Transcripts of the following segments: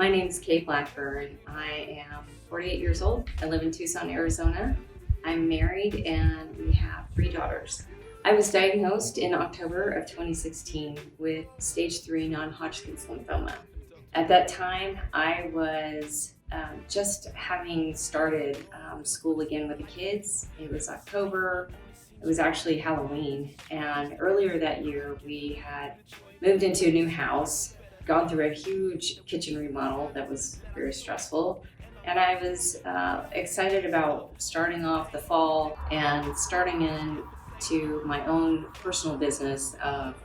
My name is Kay Blackburn. I am 48 years old. I live in Tucson, Arizona. I'm married and we have 3 daughters. I was diagnosed in October of 2016 with stage 3 non-Hodgkin's lymphoma. At that time, I was just having started school again with the kids. It was October. It was actually Halloween. And earlier that year, we had moved into a new house, gone through a huge kitchen remodel that was very stressful. And I was excited about starting off the fall and starting into my own personal business of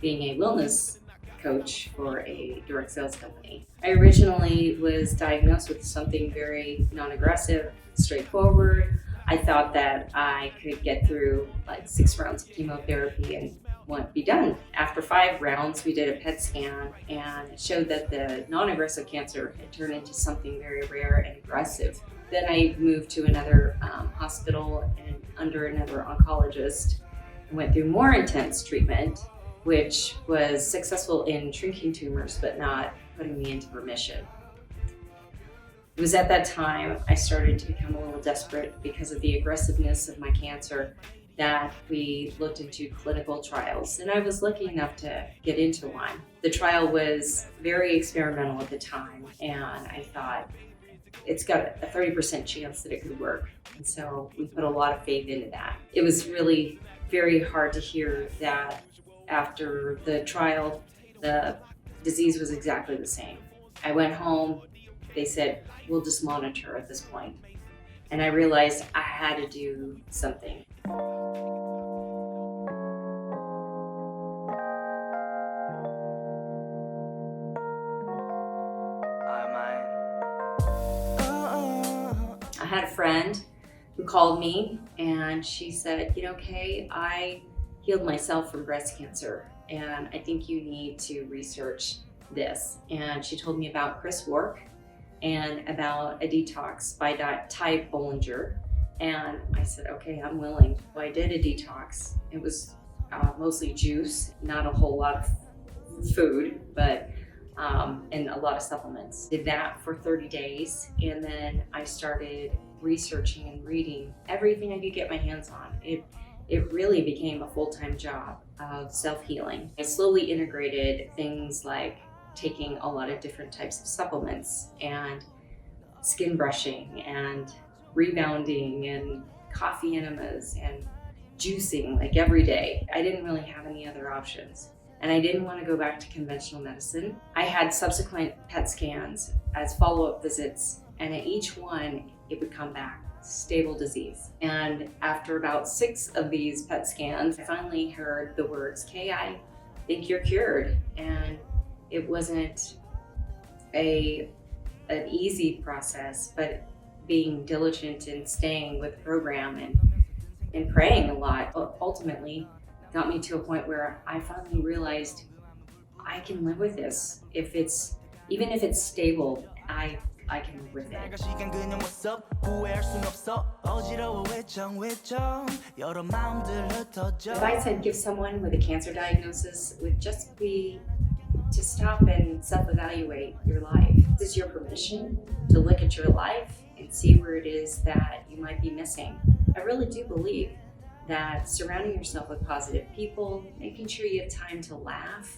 being a wellness coach for a direct sales company. I originally was diagnosed with something very non-aggressive, straightforward. I thought that I could get through like 6 rounds of chemotherapy and be done. After 5 rounds, we did a PET scan and it showed that the non-aggressive cancer had turned into something very rare and aggressive. Then I moved to another hospital and under another oncologist and went through more intense treatment, which was successful in shrinking tumors but not putting me into remission. It was at that time I started to become a little desperate because of the aggressiveness of my cancer that we looked into clinical trials, and I was lucky enough to get into one. The trial was very experimental at the time, and I thought it's got a 30% chance that it could work, and so we put a lot of faith into that. It was really very hard to hear that after the trial, the disease was exactly the same. I went home, they said, we'll just monitor at this point. And I realized I had to do something. I had a friend who called me and she said, Kay, I healed myself from breast cancer and I think you need to research this. And she told me about Chris Work and about a detox by Ty Bollinger. And I said, okay, I'm willing. Well, I did a detox. It was mostly juice, not a whole lot of food, but and a lot of supplements. Did that for 30 days. And then I started researching and reading everything I could get my hands on. It really became a full-time job of self-healing. I slowly integrated things like taking a lot of different types of supplements and skin brushing and rebounding and coffee enemas and juicing like every day. I didn't really have any other options. And I didn't want to go back to conventional medicine. I had subsequent PET scans as follow-up visits, and at each one, it would come back, stable disease. And after about 6 of these PET scans, I finally heard the words, Kay, I think you're cured. And it wasn't an easy process, but being diligent and staying with the program and praying a lot ultimately got me to a point where I finally realized I can live with this. Even if it's stable, I can live with it. The advice I'd give someone with a cancer diagnosis would just be to stop and self-evaluate your life. This is your permission to look at your life and see where it is that you might be missing. I really do believe that surrounding yourself with positive people, making sure you have time to laugh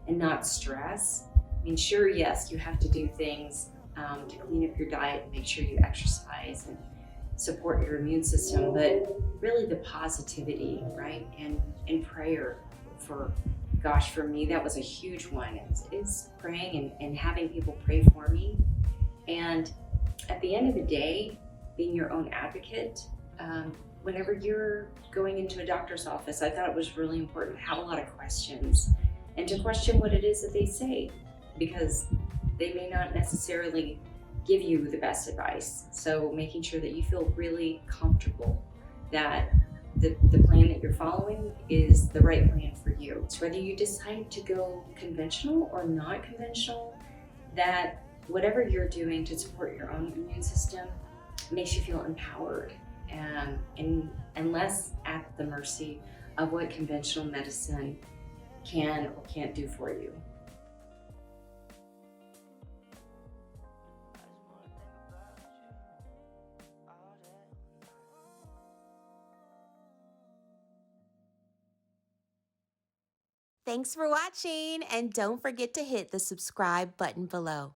and not stress. I mean, sure, yes, you have to do things to clean up your diet and make sure you exercise and support your immune system, but really the positivity, right? And prayer for me, that was a huge one. It's praying and having people pray for me. And at the end of the day, being your own advocate, whenever you're going into a doctor's office, I thought it was really important to have a lot of questions and to question what it is that they say, because they may not necessarily give you the best advice. So making sure that you feel really comfortable that the plan that you're following is the right plan for you. So whether you decide to go conventional or not conventional, that whatever you're doing to support your own immune system makes you feel empowered and less at the mercy of what conventional medicine can or can't do for you. Thanks for watching, and don't forget to hit the subscribe button below.